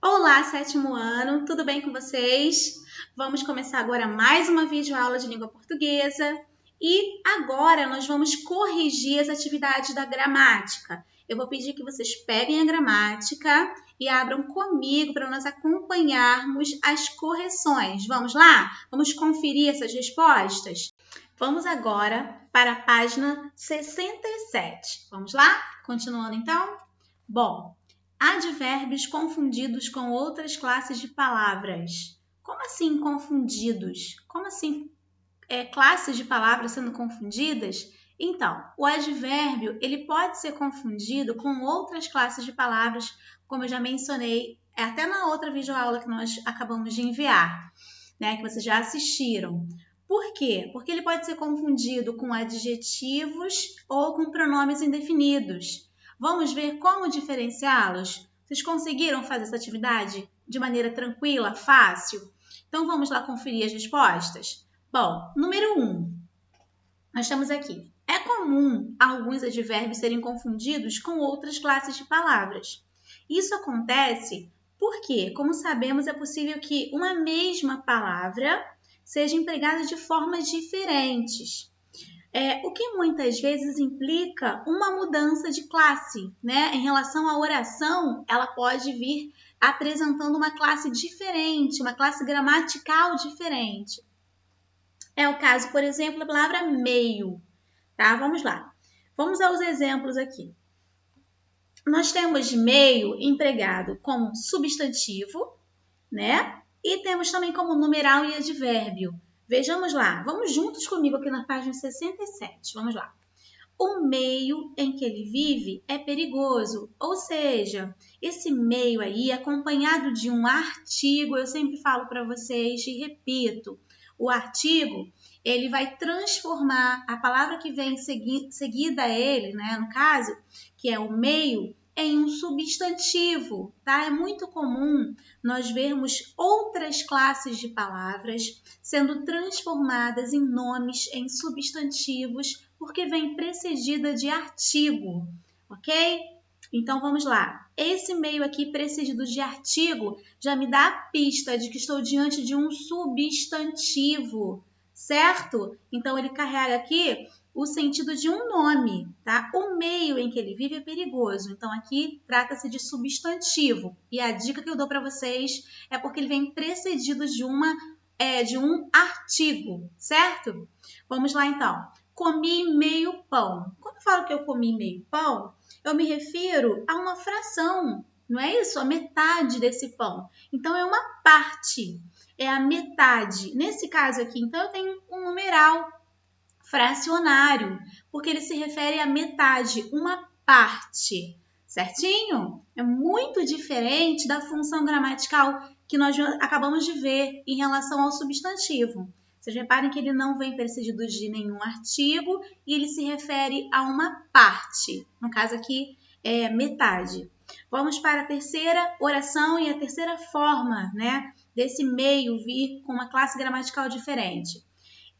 Olá, sétimo ano, tudo bem com vocês? Vamos começar agora mais uma videoaula de língua portuguesa e agora nós vamos corrigir as atividades da gramática. Eu vou pedir que vocês peguem a gramática e abram comigo para nós acompanharmos as correções. Vamos lá? Vamos conferir essas respostas? Vamos agora para a página 67. Vamos lá? Continuando então? Bom, advérbios confundidos com outras classes de palavras. Como assim confundidos? Como assim classes de palavras sendo confundidas? Então, o advérbio ele pode ser confundido com outras classes de palavras, como eu já mencionei até na outra videoaula que nós acabamos de enviar, né, que vocês já assistiram. Por quê? Porque ele pode ser confundido com adjetivos ou com pronomes indefinidos. Vamos ver como diferenciá-los? Vocês conseguiram fazer essa atividade de maneira tranquila, fácil? Então, vamos lá conferir as respostas? Bom, número 1. Nós temos aqui. É comum alguns advérbios serem confundidos com outras classes de palavras. Isso acontece porque, como sabemos, é possível que uma mesma palavra seja empregada de formas diferentes. O que muitas vezes implica uma mudança de classe, né? Em relação à oração, ela pode vir apresentando uma classe diferente, uma classe gramatical diferente. É o caso, por exemplo, da palavra meio, tá? Vamos lá. Vamos aos exemplos aqui. Nós temos meio empregado como substantivo, né? E temos também como numeral e advérbio. Vejamos lá, vamos juntos comigo aqui na página 67, vamos lá. O meio em que ele vive é perigoso, ou seja, esse meio aí acompanhado de um artigo, eu sempre falo para vocês e repito, o artigo ele vai transformar a palavra que vem seguida a ele, né, no caso, que é o meio, em um substantivo, tá? É muito comum nós vermos outras classes de palavras sendo transformadas em nomes, em substantivos, porque vem precedida de artigo, ok? Então, vamos lá. Esse meio aqui precedido de artigo já me dá a pista de que estou diante de um substantivo, certo? Então, ele carrega aqui o sentido de um nome, tá? O meio em que ele vive é perigoso. Então, aqui trata-se de substantivo. E a dica que eu dou para vocês é porque ele vem precedido de um artigo, certo? Vamos lá, então. Comi meio pão. Quando eu falo que eu comi meio pão, eu me refiro a uma fração, não é isso? A metade desse pão. Então, é uma parte, é a metade. Nesse caso aqui, então, eu tenho um numeral fracionário, porque ele se refere à metade, uma parte, certinho? É muito diferente da função gramatical que nós acabamos de ver em relação ao substantivo. Vocês reparem que ele não vem precedido de nenhum artigo e ele se refere a uma parte, no caso aqui é metade. Vamos para a terceira oração e a terceira forma, né, desse meio vir com uma classe gramatical diferente.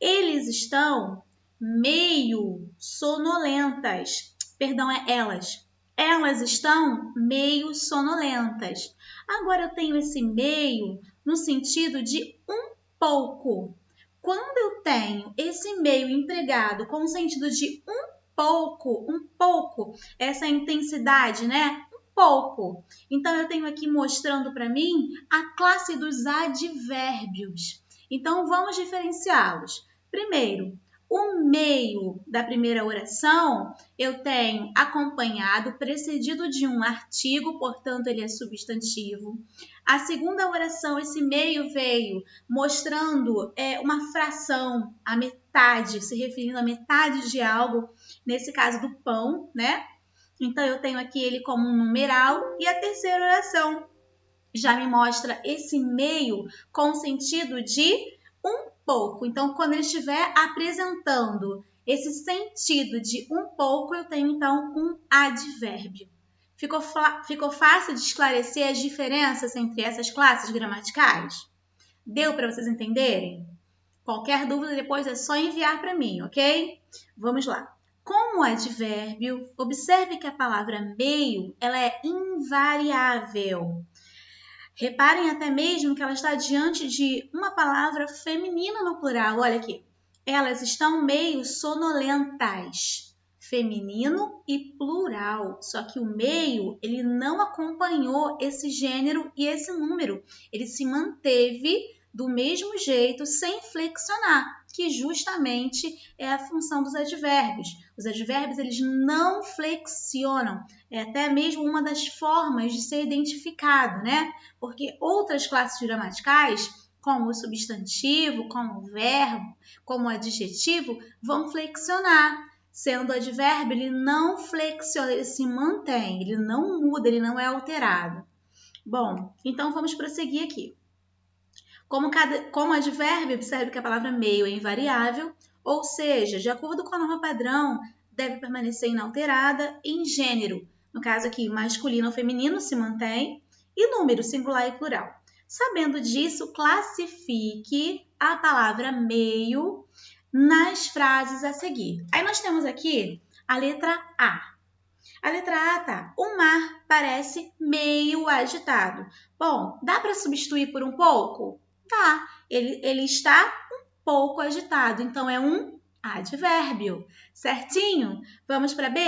Eles estão meio sonolentas. Perdão, é elas. Elas estão meio sonolentas. Agora eu tenho esse meio no sentido de um pouco. Quando eu tenho esse meio empregado com o sentido de um pouco, essa intensidade, né? Um pouco. Então eu tenho aqui mostrando para mim a classe dos advérbios. Então vamos diferenciá-los. Primeiro, o meio da primeira oração eu tenho acompanhado, precedido de um artigo, portanto ele é substantivo. A segunda oração, esse meio veio mostrando uma fração, a metade, se referindo à metade de algo, nesse caso do pão, né? Então eu tenho aqui ele como um numeral. E a terceira oração já me mostra esse meio com sentido de um pouco. Então, quando ele estiver apresentando esse sentido de um pouco, eu tenho então um advérbio. Ficou fácil de esclarecer as diferenças entre essas classes gramaticais? Deu para vocês entenderem? Qualquer dúvida depois é só enviar para mim, ok? Vamos lá. Como advérbio, observe que a palavra meio ela é invariável. Reparem até mesmo que ela está diante de uma palavra feminina no plural. Olha aqui. Elas estão meio sonolentas. Feminino e plural. Só que o meio, ele não acompanhou esse gênero e esse número. Ele se manteve do mesmo jeito, sem flexionar, que justamente é a função dos advérbios. Os advérbios, eles não flexionam. É até mesmo uma das formas de ser identificado, né? Porque outras classes gramaticais, como o substantivo, como o verbo, como o adjetivo, vão flexionar. Sendo o advérbio, ele não flexiona, ele se mantém, ele não muda, ele não é alterado. Bom, então vamos prosseguir aqui. Como advérbio, observe que a palavra meio é invariável, ou seja, de acordo com a norma padrão, deve permanecer inalterada em gênero. No caso aqui, masculino ou feminino se mantém, e número, singular e plural. Sabendo disso, classifique a palavra meio nas frases a seguir. Aí nós temos aqui a letra A. A letra A tá, o mar parece meio agitado. Bom, dá para substituir por um pouco? Tá, ele está um pouco agitado, então é um advérbio, certinho? Vamos para B?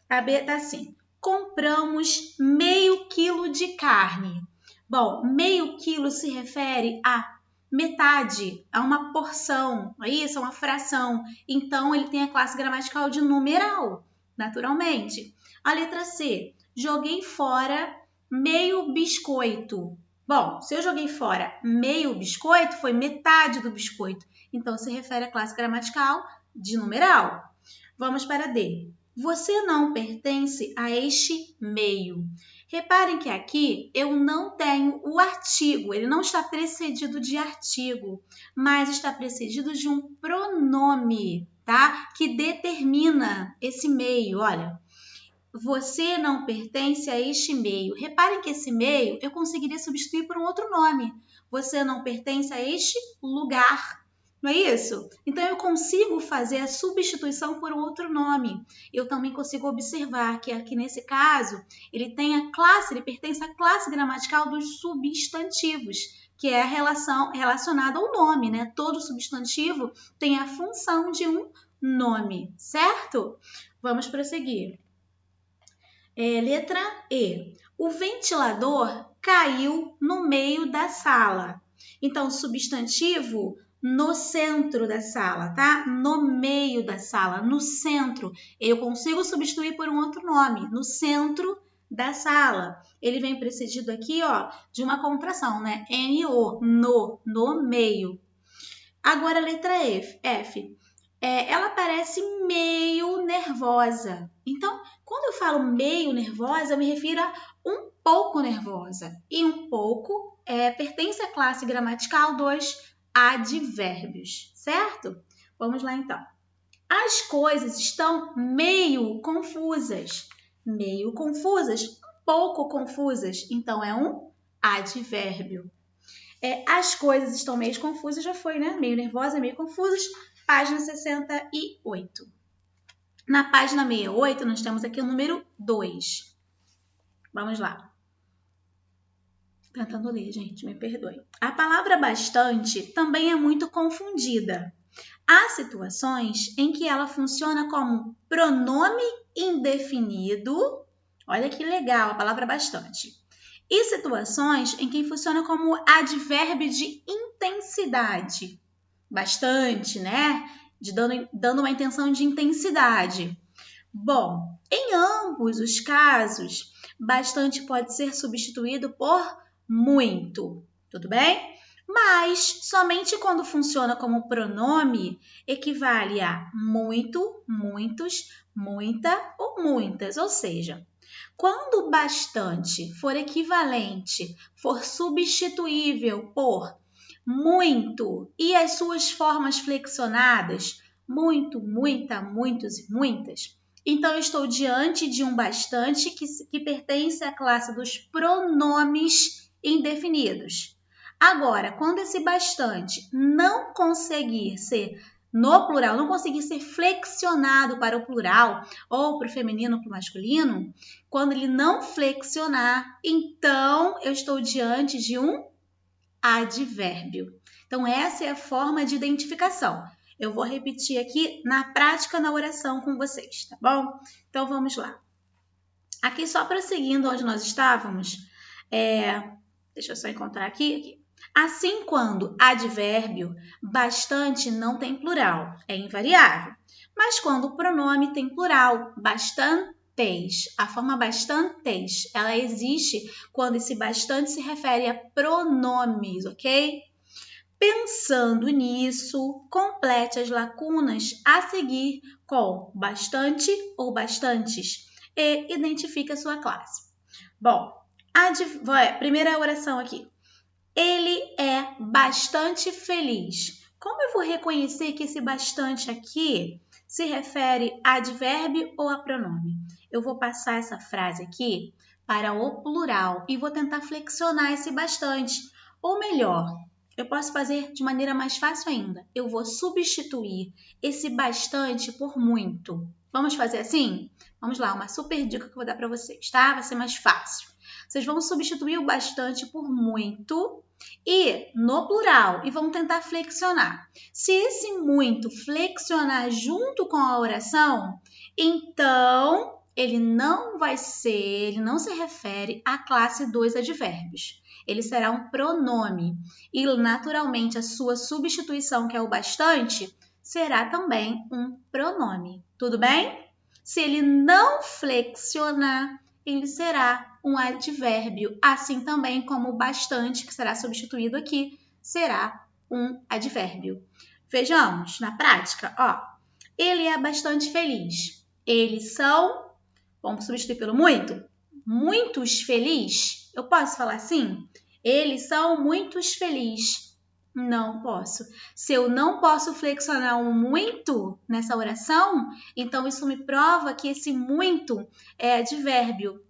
A B tá assim, compramos meio quilo de carne. Bom, meio quilo se refere a metade, a uma porção, é isso? É uma fração. Então, ele tem a classe gramatical de numeral, naturalmente. A letra C, joguei fora meio biscoito. Bom, se eu joguei fora meio biscoito, foi metade do biscoito. Então, se refere à classe gramatical de numeral. Vamos para D. Você não pertence a este meio. Reparem que aqui eu não tenho o artigo, ele não está precedido de artigo, mas está precedido de um pronome, tá? Que determina esse meio, olha. Você não pertence a este meio. Reparem que esse meio eu conseguiria substituir por um outro nome. Você não pertence a este lugar. Não é isso? Então, eu consigo fazer a substituição por um outro nome. Eu também consigo observar que aqui nesse caso, ele pertence à classe gramatical dos substantivos, que é a relação relacionada ao nome, né? Todo substantivo tem a função de um nome, certo? Vamos prosseguir. Letra E. O ventilador caiu no meio da sala. Então, substantivo no centro da sala, tá? No meio da sala, no centro. Eu consigo substituir por um outro nome, no centro da sala. Ele vem precedido aqui, ó, de uma contração, né? N-O, no meio. Agora, a letra F. Ela parece meio nervosa. Então, quando eu falo meio nervosa, eu me refiro a um pouco nervosa. E um pouco pertence à classe gramatical dos advérbios, certo? Vamos lá, então. As coisas estão meio confusas. Meio confusas, um pouco confusas. Então, é um advérbio. As coisas estão meio confusas, já foi, né? Meio nervosa, meio confusas. Página 68. Na página 68, nós temos aqui o número 2. Vamos lá. Tentando ler, gente, me perdoe. A palavra bastante também é muito confundida. Há situações em que ela funciona como pronome indefinido. Olha que legal a palavra bastante. E situações em que funciona como advérbio de intensidade. Bastante, né? Dando uma intenção de intensidade. Bom, em ambos os casos, bastante pode ser substituído por muito, tudo bem? Mas somente quando funciona como pronome, equivale a muito, muitos, muita ou muitas. Ou seja, quando bastante for equivalente, for substituível por muito e as suas formas flexionadas, muito, muita, muitos e muitas, então eu estou diante de um bastante que pertence à classe dos pronomes indefinidos. Agora, quando esse bastante não conseguir ser no plural, não conseguir ser flexionado para o plural ou para o feminino ou para o masculino, quando ele não flexionar, então eu estou diante de um advérbio. Então, essa é a forma de identificação. Eu vou repetir aqui na prática, na oração com vocês, tá bom? Então, vamos lá. Aqui, só prosseguindo onde nós estávamos, deixa eu só encontrar aqui. Assim, quando advérbio, bastante não tem plural, é invariável. Mas quando o pronome tem plural, bastantes, a forma bastantes, ela existe quando esse bastante se refere a pronomes, ok? Pensando nisso, complete as lacunas a seguir com bastante ou bastantes e identifique a sua classe. Bom, primeira oração aqui. Ele é bastante feliz. Como eu vou reconhecer que esse bastante aqui se refere a advérbio ou a pronome? Eu vou passar essa frase aqui para o plural e vou tentar flexionar esse bastante. Ou melhor, eu posso fazer de maneira mais fácil ainda. Eu vou substituir esse bastante por muito. Vamos fazer assim? Vamos lá, uma super dica que eu vou dar para vocês, tá? Vai ser mais fácil. Vocês vão substituir o bastante por muito e no plural e vão tentar flexionar. Se esse muito flexionar junto com a oração, então ele não se refere à classe dos advérbios. Ele será um pronome e naturalmente a sua substituição, que é o bastante, será também um pronome. Tudo bem? Se ele não flexionar, ele será um advérbio, assim também como o bastante, que será substituído aqui, será um advérbio. Vejamos na prática, ó. Ele é bastante feliz. Eles são, vamos substituir pelo muito? Muitos felizes. Eu posso falar assim? Eles são muitos felizes. Não posso. Se eu não posso flexionar um muito nessa oração, então isso me prova que esse muito é advérbio.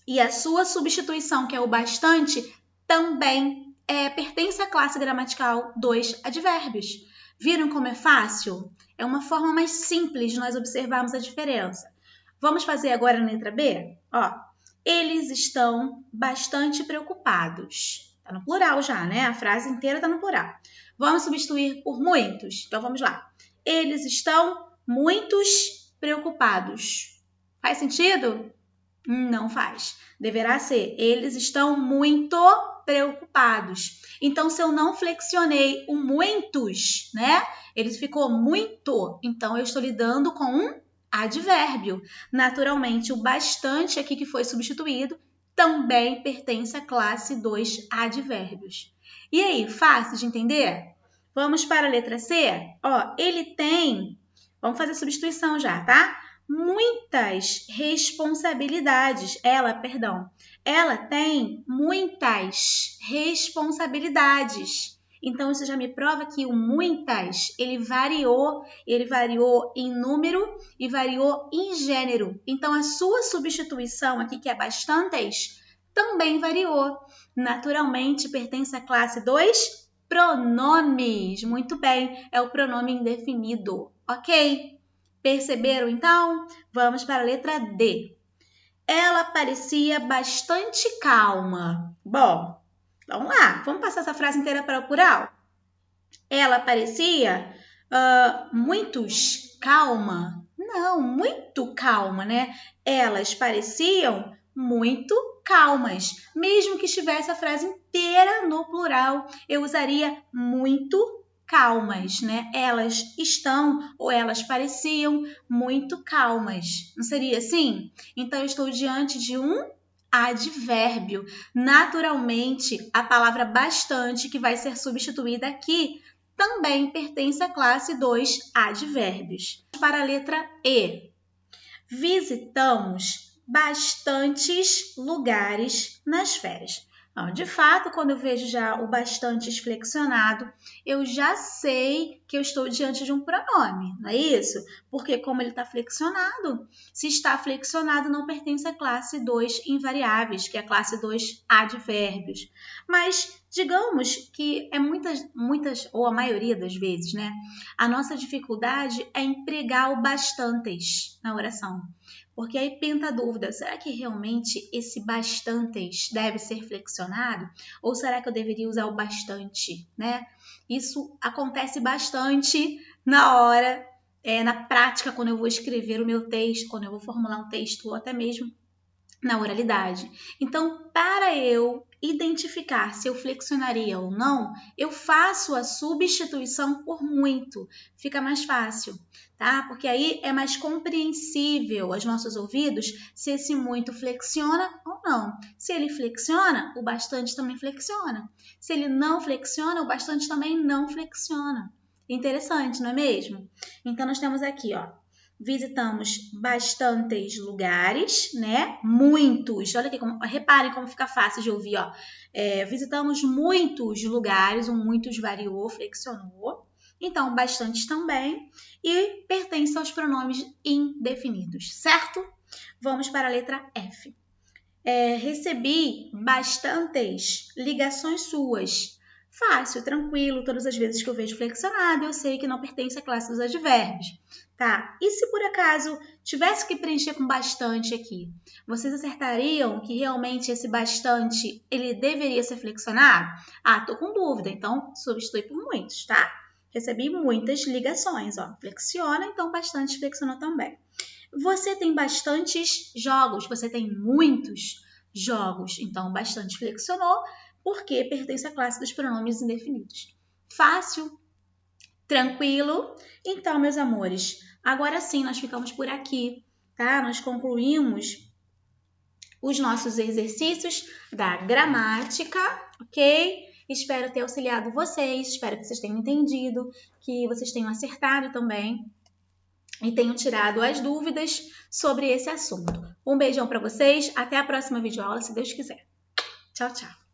E a sua substituição, que é o bastante, também pertence à classe gramatical dos advérbios. Viram como é fácil? É uma forma mais simples de nós observarmos a diferença. Vamos fazer agora na letra B? Ó, eles estão bastante preocupados. Está no plural já, né? A frase inteira está no plural. Vamos substituir por muitos. Então, vamos lá. Eles estão muitos preocupados. Faz sentido? Não faz. Deverá ser, eles estão muito preocupados. Então, se eu não flexionei o muitos, né? Ele ficou muito. Então, eu estou lidando com um advérbio. Naturalmente, o bastante aqui que foi substituído também pertence à classe dos advérbios. E aí, fácil de entender? Vamos para a letra C? Ó, ele tem, vamos fazer a substituição já, tá? Muitas responsabilidades. Ela tem muitas responsabilidades. Então, isso já me prova que o muitas, ele variou em número e variou em gênero. Então, a sua substituição aqui, que é bastantes, também variou. Naturalmente, pertence à classe dos pronomes. Muito bem, é o pronome indefinido, ok? Perceberam, então? Vamos para a letra D. Ela parecia bastante calma. Bom, vamos lá. Vamos passar essa frase inteira para o plural? Ela parecia muitos calma. Não, muito calma, né? Elas pareciam muito calmas. Mesmo que estivesse a frase inteira no plural, eu usaria muito calmas, né? Elas estão ou elas pareciam muito calmas. Não seria assim? Então, eu estou diante de um advérbio. Naturalmente, a palavra bastante, que vai ser substituída aqui, também pertence à classe dos advérbios. Para a letra E. Visitamos bastantes lugares nas férias. Não, de fato, quando eu vejo já o bastantes flexionado, eu já sei que eu estou diante de um pronome, não é isso? Porque como ele está flexionado, se está flexionado, não pertence à classe 2 invariáveis, que é a classe 2 advérbios. Mas digamos que é muitas, ou a maioria das vezes, né? A nossa dificuldade é empregar o bastantes na oração. Porque aí pinta a dúvida, será que realmente esse bastantes deve ser flexionado? Ou será que eu deveria usar o bastante, né? Isso acontece bastante na hora, na prática, quando eu vou escrever o meu texto, quando eu vou formular um texto, ou até mesmo na oralidade. Então, para eu identificar se eu flexionaria ou não, eu faço a substituição por muito. Fica mais fácil, tá? Porque aí é mais compreensível aos nossos ouvidos se esse muito flexiona ou não. Se ele flexiona, o bastante também flexiona. Se ele não flexiona, o bastante também não flexiona. Interessante, não é mesmo? Então, nós temos aqui, ó, visitamos bastantes lugares, né? Muitos. Olha aqui, reparem como fica fácil de ouvir, ó. Visitamos muitos lugares, o muitos variou, flexionou. Então, bastantes também. E pertence aos pronomes indefinidos, certo? Vamos para a letra F. Recebi bastantes ligações suas. Fácil, tranquilo, todas as vezes que eu vejo flexionado, eu sei que não pertence à classe dos advérbios, tá? E se por acaso tivesse que preencher com bastante aqui, vocês acertariam que realmente esse bastante, ele deveria ser flexionado? Ah, tô com dúvida, então substitui por muitos, tá? Recebi muitas ligações, ó, flexiona, então bastante flexionou também. Você tem bastantes jogos, você tem muitos jogos, então bastante flexionou, porque pertence à classe dos pronomes indefinidos. Fácil, tranquilo? Então, meus amores, agora sim nós ficamos por aqui, tá? Nós concluímos os nossos exercícios da gramática, ok? Espero ter auxiliado vocês, espero que vocês tenham entendido, que vocês tenham acertado também e tenham tirado as dúvidas sobre esse assunto. Um beijão para vocês, até a próxima videoaula, se Deus quiser. Tchau, tchau.